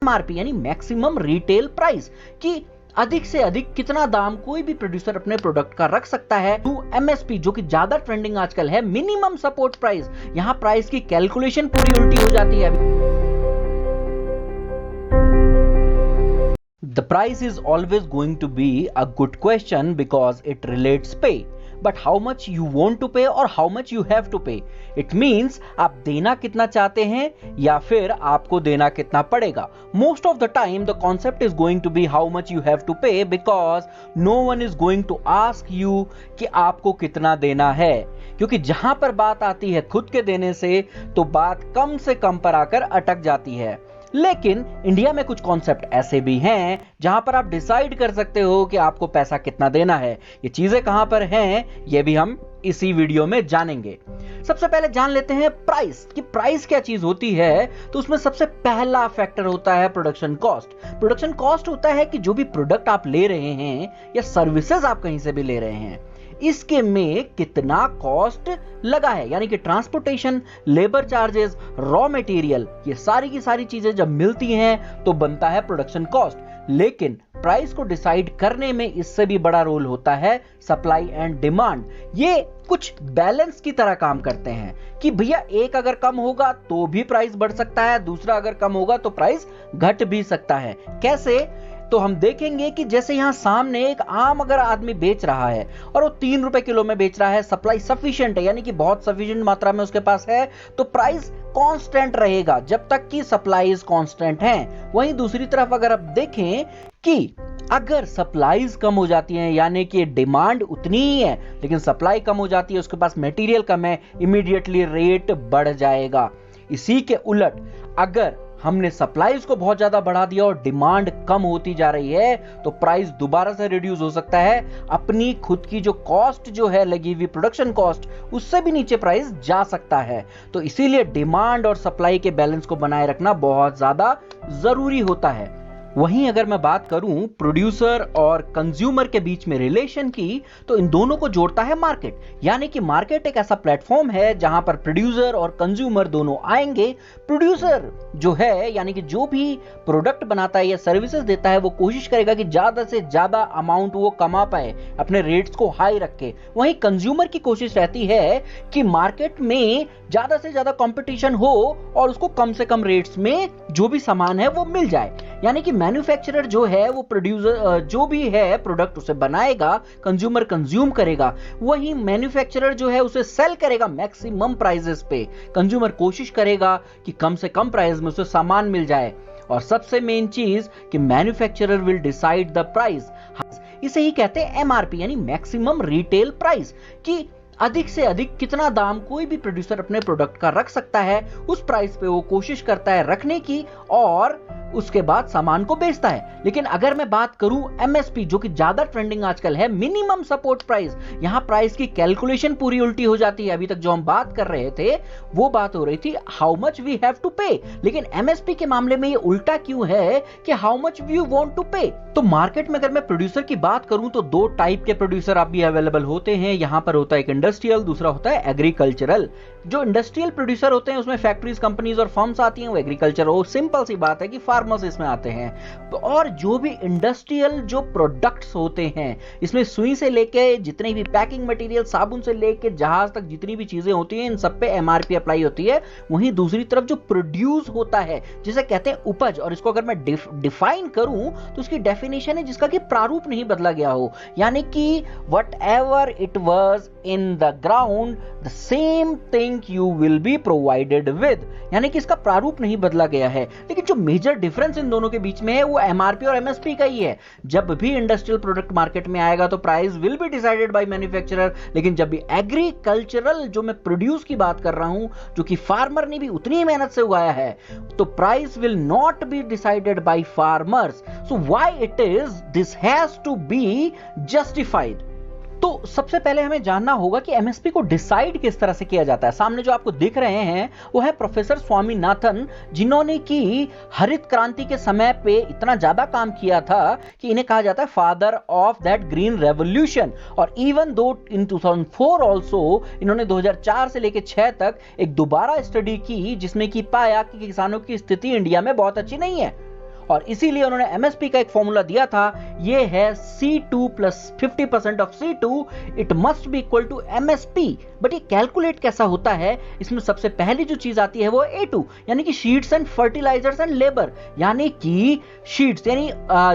MRP यानी maximum retail price, कि अधिक से अधिक कितना दाम कोई भी प्रोड्यूसर अपने प्रोडक्ट का रख सकता है। टू एमएसपी जो कि ज्यादा ट्रेंडिंग आजकल है, मिनिमम सपोर्ट प्राइस। यहां प्राइस की कैलकुलेशन पूरी उल्टी हो जाती है। The price is always going to be a good question because it relates pay. But how much you want to pay or how much you have to pay. It means आप देना कितना चाहते हैं या फिर आपको देना कितना पड़ेगा. Most of the time the concept is going to be how much you have to pay because no one is going to ask you कि आपको कितना देना है. क्योंकि जहां पर बात आती है खुद के देने से तो बात कम से कम पर आकर अटक जाती है. लेकिन इंडिया में कुछ कॉन्सेप्ट ऐसे भी हैं जहां पर आप डिसाइड कर सकते हो कि आपको पैसा कितना देना है. ये चीजें कहां पर हैं ये भी हम इसी वीडियो में जानेंगे. सबसे पहले जान लेते हैं प्राइस, कि प्राइस क्या चीज होती है. तो उसमें सबसे पहला फैक्टर होता है प्रोडक्शन कॉस्ट. प्रोडक्शन कॉस्ट होता है कि जो भी प्रोडक्ट आप ले रहे हैं या सर्विसेज आप कहीं से भी ले रहे हैं, इसके में कितना कॉस्ट लगा है. यानी कि transportation, labour charges, raw material, ये सारी की सारी चीजें जब मिलती हैं तो बनता है प्रोडक्शन कॉस्ट. लेकिन प्राइस को डिसाइड करने में इससे भी बड़ा रोल होता है सप्लाई एंड डिमांड. ये कुछ बैलेंस की तरह काम करते हैं कि भैया एक अगर कम होगा तो भी प्राइस बढ़ सकता है, दूसरा अगर कम होगा तो प्राइस घट भी सकता है. कैसे? तो हम देखेंगे कि जैसे यहां सामने एक आम अगर आदमी बेच रहा है और वो 3 रुपए किलो में बेच रहा है, सप्लाई सफिशिएंट है यानी कि बहुत सफिशिएंट मात्रा में उसके पास है, तो प्राइस कांस्टेंट रहेगा जब तक कि सप्लाईज कांस्टेंट हैं. वहीं दूसरी तरफ अगर आप देखें कि अगर सप्लाईज कम हो जाती हैं यानी कि डिमांड उतनी ही है लेकिन सप्लाई कम हो जाती है, उसके पास मटेरियल कम है, इमीडिएटली रेट बढ़ जाएगा. इसी के उलट अगर हमने सप्लाईज को बहुत ज्यादा बढ़ा दिया और डिमांड कम होती जा रही है तो प्राइस दोबारा से रिड्यूस हो सकता है. अपनी खुद की जो कॉस्ट जो है लगी हुई प्रोडक्शन कॉस्ट, उससे भी नीचे प्राइस जा सकता है. तो इसीलिए डिमांड और सप्लाई के बैलेंस को बनाए रखना बहुत ज्यादा जरूरी होता है. वहीं अगर मैं बात करूं प्रोड्यूसर और कंज्यूमर के बीच में रिलेशन की, तो इन दोनों को जोड़ता है मार्केट. यानी कि मार्केट एक ऐसा प्लेटफॉर्म है जहां पर प्रोड्यूसर और कंज्यूमर दोनों आएंगे. प्रोड्यूसर जो है यानी कि जो भी प्रोडक्ट बनाता है या सर्विसेज देता है वो कोशिश करेगा कि ज्यादा से ज्यादा अमाउंट वो कमा पाए, अपने रेट्स को हाई रखे. वहीं कंज्यूमर की कोशिश रहती है कि मार्केट में ज्यादा से ज्यादा कंपटीशन हो और उसको कम से कम रेट्स में जो भी सामान है वो मिल जाए. यानी कि मैन्युफैक्चरर जो है वो प्रोड्यूसर जो भी है प्रोडक्ट उसे बनाएगा, कंज्यूमर कंज्यूम करेगा. वही मैन्युफैक्चरर जो है उसे सेल करेगा मैक्सिमम प्राइसेस पे. कंज्यूमर कोशिश करेगा कि कम से कम प्राइस में उसे सामान मिल जाए. और सबसे मेन चीज कि manufacturer will decide the price. इसे ही कहते हैं एमआरपी यानी मैक्सिमम रिटेल प्राइस, कि अधिक से अधिक कितना दाम कोई भी प्रोड्यूसर अपने प्रोडक्ट का रख सकता है, उस प्राइस पे वो कोशिश करता है रखने की और उसके बाद सामान को बेचता है. लेकिन अगर मैं बात करूं एमएसपी जो कि ज्यादा ट्रेंडिंग आजकल है, मिनिमम सपोर्ट प्राइस, यहां प्राइस की कैलकुलेशन पूरी उल्टी हो जाती है. अभी तक जो हम बात कर रहे थे वो बात हो रही थी how much we have to pay, लेकिन एमएसपी के मामले में ये उल्टा क्यों है कि how much we want to pay. तो मार्केट में अगर मैं प्रोड्यूसर की बात करूं तो दो टाइप के प्रोड्यूसर आप भी अवेलेबल होते हैं. यहां पर होता है एक इंडस्ट्रियल, दूसरा होता है एग्रीकल्चरल. जो इंडस्ट्रियल प्रोड्यूसर होते हैं उसमें फैक्ट्रीज, कंपनीज और फर्म्स आती हैं. वो एग्रीकल्चर, वो सिंपल सी बात है कि फार्मर्स इसमें आते हैं. और जो भी इंडस्ट्रियल जो प्रोडक्ट्स होते हैं, इसमें सुई से लेके जितने भी पैकिंग मटेरियल, साबुन से लेके जहाज तक जितनी भी चीजें होती हैं, इन सब पे एमआरपी अप्लाई होती है. वहीं दूसरी तरफ जो प्रोड्यूस होता है जिसे कहते हैं उपज, और इसको अगर मैं डिफाइन करूं तो उसकी डेफिनेशन है जिसका कि प्रारूप नहीं बदला गया हो. यानी कि what ever it was in the ground the same thing you will be provided with. यानी कि इसका प्रारूप नहीं बदला गया है. लेकिन जो मेजर डिफरेंस इन दोनों के बीच में है वो एमआरपी और एमएसपी का ही है. जब भी इंडस्ट्रियल प्रोडक्ट मार्केट में आएगा तो price will be decided bye manufacturer. लेकिन जब भी एग्रीकल्चरल जो मैं प्रोड्यूस की बात कर रहा हूं, जो कि फार्मर ने भी उतनी ही मेहनत से उगाया है, तो price will not be decided by farmers. So why it is this has to be justified. तो सबसे पहले हमें जानना होगा कि एमएसपी को डिसाइड किस तरह से किया जाता है. सामने जो आपको दिख रहे हैं वो है प्रोफेसर स्वामीनाथन, जिन्होंने की हरित क्रांति के समय पे इतना ज्यादा काम किया था कि इन्हें कहा जाता है father of that green revolution. और इवन दो इन 2004 ऑल्सो इन्होंने 2004 से लेकर 6 तक एक दोबारा स्टडी की जिसमें कि पाया कि किसानों की स्थिति इंडिया में बहुत अच्छी नहीं है. और इसीलिए उन्होंने एमएसपी का एक फॉर्मूला दिया था, ये है C2 plus 50% of C2 it must be equal to MSP. But ये कैलकुलेट कैसा होता है, इसमें सबसे पहली जो चीज आती है वो A2 यानी कि seeds and fertilisers and labour, यानी कि शीड्स यानी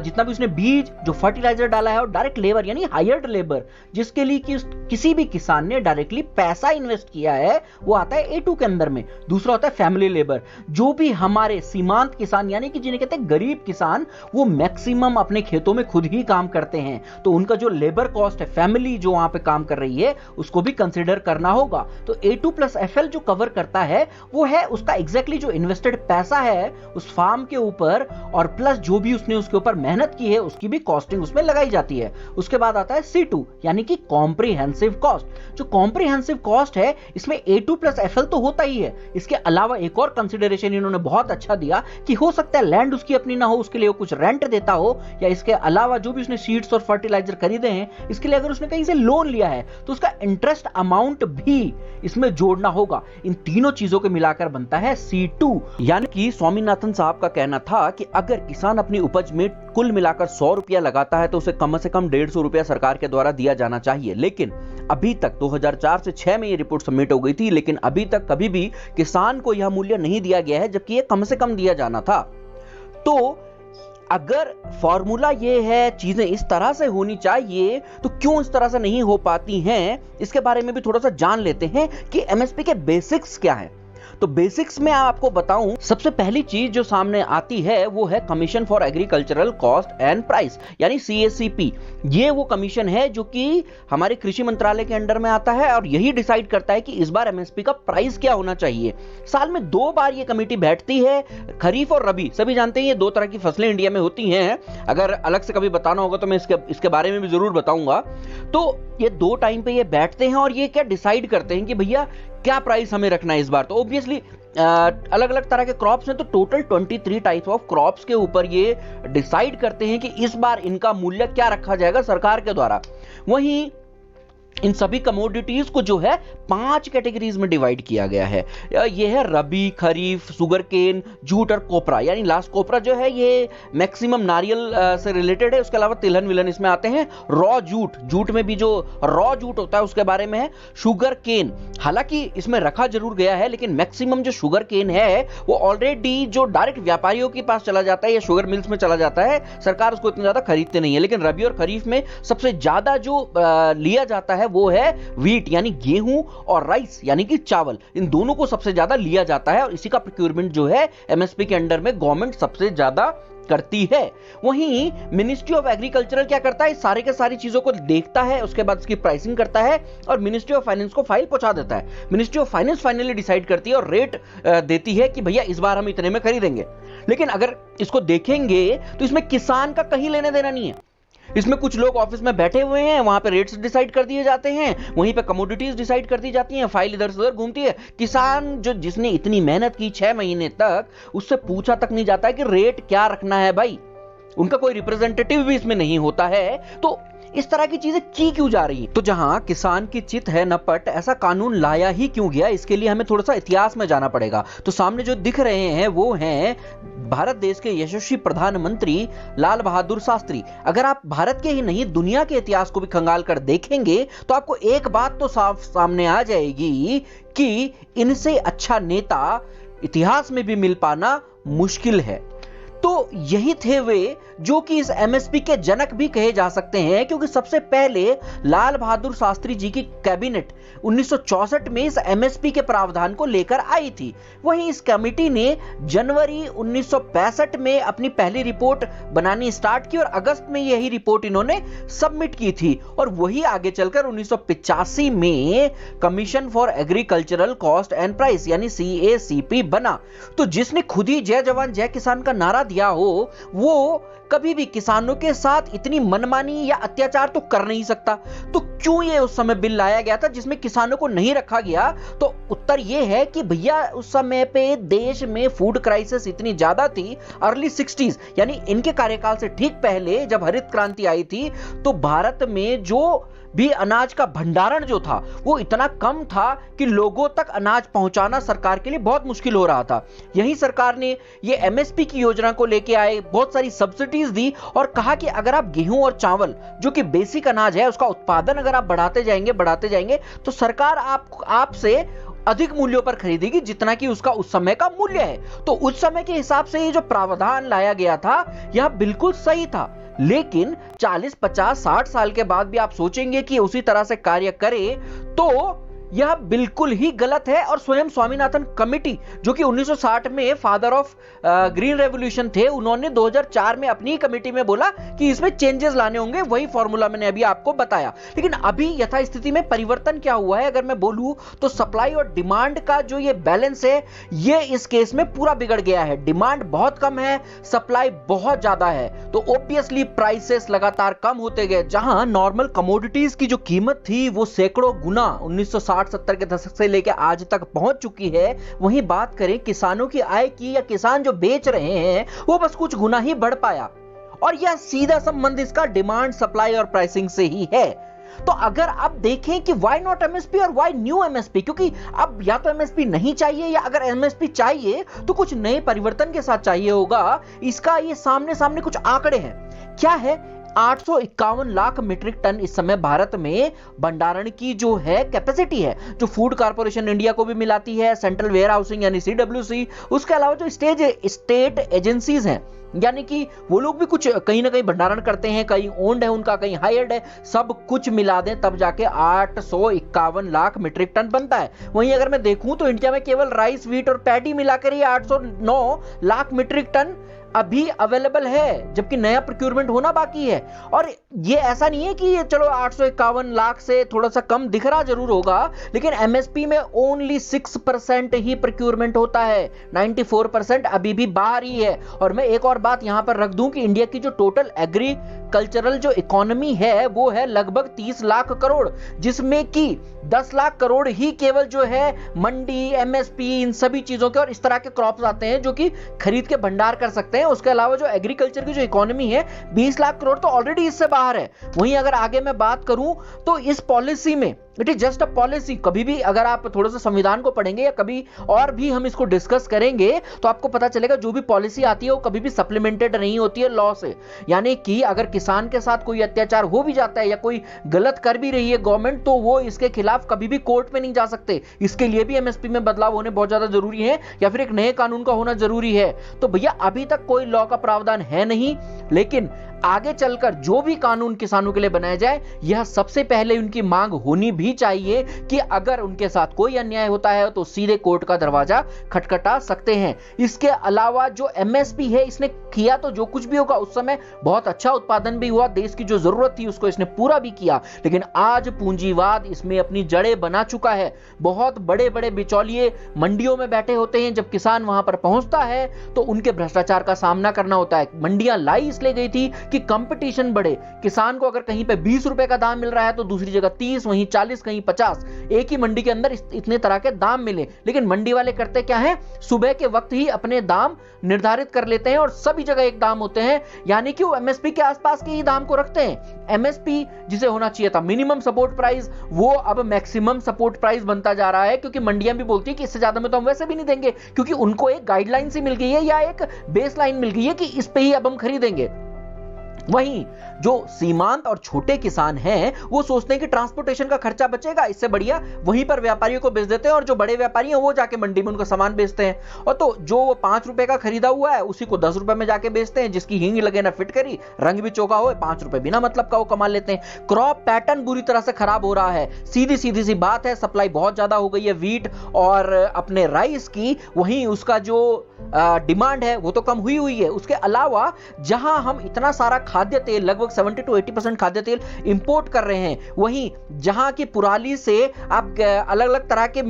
जितना भी उसने बीज जो फर्टिलाइजर डाला है और डायरेक्ट लेबर यानी हायर्ड लेबर जिसके लिए किसी भी किसान ने डायरेक्टली पैसा इन्वेस्ट किया है, वो आता है A2 के अंदर में। दूसरा होता है फैमिली लेबर, जो भी हमारे सीमांत किसान यानी कि जिन्हें कहते हैं गरीब किसान, वो मैक्सिमम अपने खेतों में खुद ही काम करते हैं, तो उनका जो लेबर कॉस्ट है, फैमिली जो वहां पे काम कर रही है, उसको भी कंसिडर करना होगा। तो A2 प्लस FL जो कवर करता है वो है उसका एग्जैक्टली जो इन्वेस्टेड पैसा है उस फार्म के ऊपर, और प्लस जो भी उसने उसके ऊपर मेहनत की है उसकी भी कॉस्टिंग उसमें लगाई जाती है। उसके बाद आता है C2 यानी कि कॉम्प्रिहेंसिव कॉस्ट। जो कॉम्प्रिहेंसिव कॉस्ट है इसमें A2 प्लस FL तो होता ही है, इसके अलावा एक और कंसिडरेशन इन्होंने बहुत अच्छा दिया कि हो सकता है लैंड उसकी अपनी ना हो, उसके लिए वो कुछ रेंट देता हो, या इसके अलावा जो भी उसने सीड्स और फर्टिलाइजर खरीदे हैं इसके लिए अगर उसने कहीं से लोन लिया है तो उसका इंटरेस्ट अमाउंट भी इसमें जोड़ना होगा। इन तीनों चीजों को मिलाकर बनता है C2। यानी कि स्वामीनाथन साहब का कहना था कि अगर किसान अपनी उपज में कुल मिलाकर 100 रुपया लगाता है तो उसे कम से कम 150 रुपया सरकार के द्वारा दिया जाना चाहिए। लेकिन अभी तक 2004 से 6 में ये रिपोर्ट सबमिट हो गई थी, लेकिन अभी तक कभी भी किसान को यह मूल्य नहीं दिया गया है, जबकि ये कम से कम दिया जाना था। तो अगर फॉर्मूला ये है, चीजें इस तरह से होनी चाहिए, तो क्यों इस तरह से नहीं हो पाती हैं, इसके बारे में भी थोड़ा सा जान लेते हैं कि एमएसपी के बेसिक्स क्या है। तो बेसिक्स में आपको बताऊं, सबसे पहली चीज जो सामने आती है वो है commission for agricultural cost and price यानी CACP। ये वो कमीशन है जो कि हमारे कृषि मंत्रालय के अंडर में आता है और यही डिसाइड करता है कि इस बार एमएसपी का प्राइस क्या होना चाहिए। साल में 2 बार ये कमेटी बैठती है, खरीफ और रबी। सभी जानते हैं ये 2 तरह की फसलें इंडिया में होती हैं, अगर अलग से कभी बताना होगा तो मैं इसके बारे में भी जरूर बताऊंगा। तो ये 2 टाइम पे ये बैठते हैं और ये क्या डिसाइड करते हैं कि भैया क्या प्राइस हमें रखना है इस बार। तो ऑब्वियसली अलग अलग तरह के क्रॉप्स हैं, तो टोटल 23 टाइप्स ऑफ क्रॉप्स के ऊपर ये डिसाइड करते हैं कि इस बार इनका मूल्य क्या रखा जाएगा सरकार के द्वारा। वहीं इन सभी कमोडिटीज को जो है 5 कैटेगरीज में डिवाइड किया गया है। यह है रबी, खरीफ, शुगर केन, जूट और कोपरा। यानी लास्ट कोपरा जो है ये मैक्सिमम नारियल से रिलेटेड है, उसके अलावा तिलहन विलहन इसमें आते हैं। रॉ जूट, जूट में भी जो रॉ जूट होता है उसके बारे में है। शुगर केन, हालांकि इसमें रखा जरूर गया है, लेकिन मैक्सिमम जो शुगर केन है वो ऑलरेडी जो डायरेक्ट व्यापारियों के पास चला जाता है या शुगर मिल्स में चला जाता है, सरकार उसको इतना ज्यादा खरीदते नहीं है। लेकिन रबी और खरीफ में सबसे ज्यादा जो लिया जाता है वो है व्हीट यानी गेहूं, और राइस यानी कि चावल। इन दोनों को सबसे ज्यादा लिया जाता है और इसी का प्रोक्योरमेंट जो है एमएसपी के अंडर में गवर्नमेंट सबसे ज्यादा करती है। वहीं मिनिस्ट्री ऑफ एग्रीकल्चर क्या करता है, सारे के सारी चीजों को देखता है, उसके बाद उसकी प्राइसिंग करता है और मिनिस्ट्री ऑफ फाइनेंस को फाइल पहुंचा देता है। Ministry of finance finally decide करती है और रेट देती है कि भैया इस बार हम इतने में खरीदेंगे। लेकिन अगर इसको देखेंगे तो इसमें किसान का कहीं लेने देना नहीं है। इसमें कुछ लोग ऑफिस में बैठे हुए हैं, वहां पे रेट्स डिसाइड कर दिए जाते हैं, वहीं पे कमोडिटीज डिसाइड कर दी जाती हैं, फाइल इधर से उधर घूमती है। किसान जिसने इतनी मेहनत की 6 महीने तक, उससे पूछा तक नहीं जाता है कि रेट क्या रखना है भाई। उनका कोई रिप्रेजेंटेटिव भी इसमें नहीं होता है। तो इस तरह की चीजें की क्यों जा रही हैं? तो जहां किसान की चित है न पट, ऐसा कानून लाया ही क्यों गया, इसके लिए हमें थोड़ा सा इतिहास में जाना पड़ेगा। तो सामने जो दिख रहे हैं वो हैं भारत देश के यशस्वी प्रधानमंत्री लाल बहादुर शास्त्री। अगर आप भारत के ही नहीं दुनिया के इतिहास को भी खंगाल कर देखेंगे तो आपको एक बात तो साफ सामने आ जाएगी कि इनसे अच्छा नेता इतिहास में भी मिल पाना मुश्किल है। तो यही थे वे जो कि इस एमएसपी के जनक भी कहे जा सकते हैं, क्योंकि सबसे पहले लाल बहादुर शास्त्री जी की कैबिनेट 1964 में इस एमएसपी के प्रावधान को लेकर आई थी। वहीं इस कमेटी ने जनवरी 1965 में अपनी पहली रिपोर्ट बनानी स्टार्ट की और अगस्त में यही रिपोर्ट इन्होंने सबमिट की थी। और वही आगे चलकर 1985 में commission for agricultural cost and price यानी CACP बना। तो जिसने खुद ही जय जवान जय किसान का नारा दिया हो, वो कभी भी किसानों के साथ इतनी मनमानी या अत्याचार तो कर नहीं सकता। तो क्यों ये उस समय बिल लाया गया था जिसमें किसानों को नहीं रखा गया? तो उत्तर ये है कि भैया उस समय पे देश में फूड क्राइसिस इतनी ज्यादा थी, अर्ली 60s यानी इनके कार्यकाल से ठीक पहले जब हरित क्रांति आई थी, तो भारत में जो भी अनाज का भंडारण जो था वो इतना कम था कि लोगों तक अनाज पहुंचाना सरकार के लिए बहुत मुश्किल हो रहा था। यही सरकार ने ये एमएसपी की योजना को लेके आए, बहुत सारी सब्सिडीज दी और कहा कि अगर आप गेहूं और चावल जो कि बेसिक अनाज है उसका उत्पादन अगर आप बढ़ाते जाएंगे तो सरकार आपसे अधिक मूल्यों पर खरीदेगी जितना कि उसका उस समय का मूल्य है। तो उस समय के हिसाब से ये जो प्रावधान लाया गया था यह बिल्कुल सही था। लेकिन 40, 50, 60 साल के बाद भी आप सोचेंगे कि उसी तरह से कार्य करे तो यह बिल्कुल ही गलत है। और स्वयं स्वामीनाथन कमेटी जो कि 1960 में फादर ऑफ ग्रीन रेवोल्यूशन थे, उन्होंने 2004 में अपनी कमेटी में बोला कि इसमें चेंजेस लाने होंगे, वही फॉर्मूला मैंने अभी आपको बताया। लेकिन अभी यथास्थिति में परिवर्तन क्या हुआ है अगर मैं बोलूं तो सप्लाई और डिमांड का जो ये बैलेंस है ये इस केस में पूरा बिगड़ गया है। डिमांड बहुत कम है, सप्लाई बहुत ज्यादा है, तो ऑब्वियसली प्राइसेस लगातार कम होते गए। जहां नॉर्मल कमोडिटीज की जो कीमत थी वो सैकड़ों गुना 1960-70 के दशक से लेकर आज तक पहुंच चुकी है, वहीं बात करें किसानों की आय की या किसान जो बेच रहे हैं वो बस कुछ गुना ही बढ़ पाया। और यह सीधा संबंध इसका डिमांड, सप्लाई और प्राइसिंग से ही है। तो अगर आप देखें कि व्हाई नॉट एमएसपी और व्हाई न्यू एमएसपी, क्योंकि अब या तो एमएसपी नहीं चाहिए या अगर एमएसपी चाहिए तो कुछ नए परिवर्तन के साथ चाहिए होगा। इसका ये सामने सामने कुछ आंकड़े हैं। क्या है? 851 लाख मीट्रिक टन इस समय भारत में भंडारण की जो है कैपेसिटी है, जो फूड कॉर्पोरेशन इंडिया को भी मिलाती है, सेंट्रल वेयर हाउसिंग यानी सीडब्ल्यूसी, उसके अलावा जो स्टेट एजेंसीज हैं यानी कि वो लोग भी कुछ कहीं ना कहीं भंडारण करते हैं, कहीं ओन्ड है उनका, कहीं हायर्ड है, सब कुछ मिला दें तब जाके 851 लाख मीट्रिक टन बनता है। वहीं अगर मैं देखूं तो इंडिया में केवल राइस, व्हीट और पैडी मिलाकर ही 809 लाख मीट्रिक टन अभी अवेलेबल है, जबकि नया प्रोक्योरमेंट होना बाकी है। और ये ऐसा नहीं है कि ये चलो 851 लाख से थोड़ा सा कम दिख रहा जरूर होगा, लेकिन एमएसपी में ओनली 6% ही प्रोक्योरमेंट होता है, 94% अभी भी बाहर ही है। और मैं एक और बात यहां पर रख दूं कि इंडिया की जो टोटल एग्रीकल्चरल जो इकोनॉमी है वो है लगभग 30 लाख करोड़, जिसमें कि 10 लाख करोड़ ही केवल जो है मंडी, एमएसपी, इन सभी चीजों के और इस तरह के क्रॉप्स आते हैं जो कि खरीद के भंडार कर सकते हैं। उसके अलावा जो एग्रीकल्चर की जो इकोनॉमी है 20 लाख करोड़ तो ऑलरेडी इससे बाहर है। वहीं अगर आगे मैं बात करूं तो इस पॉलिसी में it is just a policy. कभी भी अगर आप थोड़ा सा संविधान को पढ़ेंगे या कभी और भी हम इसको डिस्कस करेंगे तो आपको पता चलेगा जो भी पॉलिसी आती है वो कभी भी सप्लीमेंटेड नहीं होती है लॉ से। यानी कि अगर किसान के साथ कोई अत्याचार हो भी जाता है या कोई गलत कर भी रही है गवर्नमेंट तो वो इसके खिलाफ कभी भी कोर्ट में नहीं जा सकते। इसके लिए भी एमएसपी में बदलाव होने बहुत ज्यादा जरूरी है या फिर एक नए कानून का होना जरूरी है। तो भैया अभी तक कोई लॉ का प्रावधान है नहीं, लेकिन आगे चलकर जो भी कानून किसानों के लिए बनाया जाए यह सबसे पहले उनकी मांग होनी भी चाहिए कि अगर उनके साथ कोई अन्याय होता है तो सीधे कोर्ट का दरवाजा खटखटा सकते हैं। इसके अलावा जो एमएसपी है इसने किया तो जो कुछ भी होगा उस समय बहुत अच्छा उत्पादन भी हुआ, देश की जो जरूरत थी उसको इसने पूरा भी किया, लेकिन आज पूंजीवाद इसमें अपनी जड़ें बना चुका है। बहुत बड़े बड़े बिचौलिए मंडियों में बैठे होते हैं, जब किसान वहां पर पहुंचता है तो उनके भ्रष्टाचार का सामना करना होता है। मंडियां लाई इसलिए गई थी कि कंपटीशन बढ़े, किसान को अगर कहीं पे 20 रुपए का दाम मिल रहा है तो दूसरी जगह 30, वहीं 40, कहीं 50, एक ही मंडी के अंदर इतने तरह के दाम मिले। लेकिन मंडी वाले करते क्या है, सुबह के वक्त ही अपने दाम निर्धारित कर लेते हैं और सभी जगह एक दाम होते हैं, यानी कि वो एमएसपी के आसपास के ही दाम को रखते हैं। एमएसपी जिसे होना चाहिए था मिनिमम सपोर्ट प्राइस, वो अब मैक्सिमम सपोर्ट प्राइस बनता जा रहा है, क्योंकि मंडियां भी बोलती है कि इससे ज्यादा में तो हम वैसे भी नहीं देंगे, क्योंकि उनको एक गाइडलाइन सी मिल गई है या एक बेसलाइन मिल गई है कि इस पे ही अब हम खरीदेंगे। वहीं जो सीमांत और छोटे किसान हैं वो सोचते हैं कि ट्रांसपोर्टेशन का खर्चा बचेगा, इससे बढ़िया वहीं पर व्यापारियों को बेच देते हैं और जो बड़े व्यापारी हैं वो जाके मंडी में उनका सामान बेचते हैं। और तो जो 5 रुपए का खरीदा हुआ है उसी को 10 रुपए में जाके बेचते हैं, जिसकी हींग लगे ना फिटकरी, रंग भी चोखा हो, 5 रुपए बिना मतलब का वो कमा लेते हैं। क्रॉप पैटर्न बुरी तरह से खराब हो रहा है, सीधी सीधी सी बात है, सप्लाई बहुत ज्यादा हो गई है वीट और अपने राइस की, वहीं उसका जो डिमांड है वो तो कम हुई है। उसके अलावा जहां हम इतना सारा खाद्य तेल, लगभग 70 to 80% खाद्य तेल इंपोर्ट कर रहे हैं, वहीं जहां की पुराली से आप अलग अलग तरह के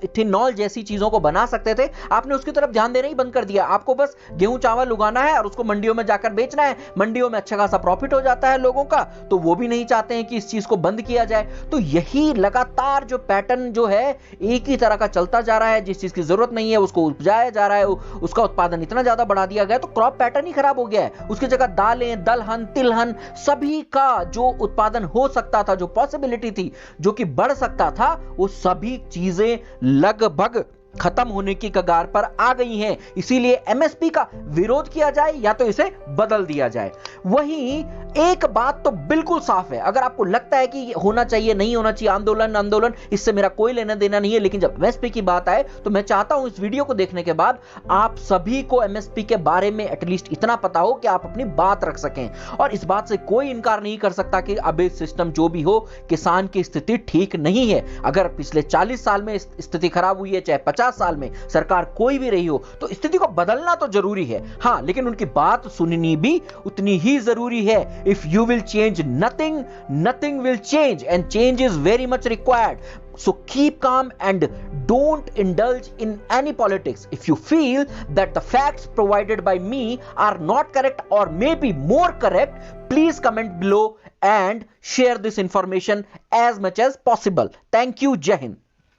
इथेनॉल जैसी चीजों को बना सकते थे, आपने उसकी तरफ ध्यान देना ही बंद कर दिया। आपको बस गेहूं चावल उगाना है और उसको मंडियों में जाकर बेचना है, मंडियों में अच्छा खासा प्रॉफिट हो जाता है लोगों का, तो वो भी नहीं चाहते हैं कि इस चीज को बंद किया जाए। तो यही लगातार जो पैटर्न जो है एक ही तरह का चलता जा रहा है, जिस चीज की जरूरत नहीं है उसको उपजाया जा रहा है, उसका उत्पादन इतना ज्यादा बढ़ा दिया गया तो क्रॉप पैटर्न ही खराब हो गया है। उसकी जगह दाल दालें, दलहन, तिलहन, सभी का जो उत्पादन हो सकता था, जो पॉसिबिलिटी थी, जो कि बढ़ सकता था, वो सभी चीजें लगभग खत्म होने की कगार पर आ गई हैं। इसीलिए एमएसपी का विरोध किया जाए या तो इसे बदल दिया जाए। वहीं एक बात तो बिल्कुल साफ है, अगर आपको लगता है कि होना चाहिए, नहीं होना चाहिए, आंदोलन, इससे मेरा कोई लेना देना नहीं है, लेकिन जब एमएसपी की बात आए तो मैं चाहता हूं इस वीडियो को देखने के बाद आप सभी को एमएसपी के बारे में एटलीस्ट इतना पता हो कि आप अपनी बात रख सकें। और इस बात से कोई इनकार नहीं कर सकता कि अब सिस्टम जो भी हो, किसान की स्थिति ठीक नहीं है। अगर पिछले 40 साल में स्थिति खराब हुई है, चाहे 50 साल में सरकार कोई भी रही हो, तो स्थिति को बदलना तो जरूरी है, हां, लेकिन उनकी बात सुननी भी उतनी ही जरूरी है। If you will change nothing, nothing will change, and change is very much required. So keep calm and don't indulge in any politics. If you feel that the facts provided by me are not correct or maybe more correct, please comment below and share this information as much as possible. Thank you. Jai Hind.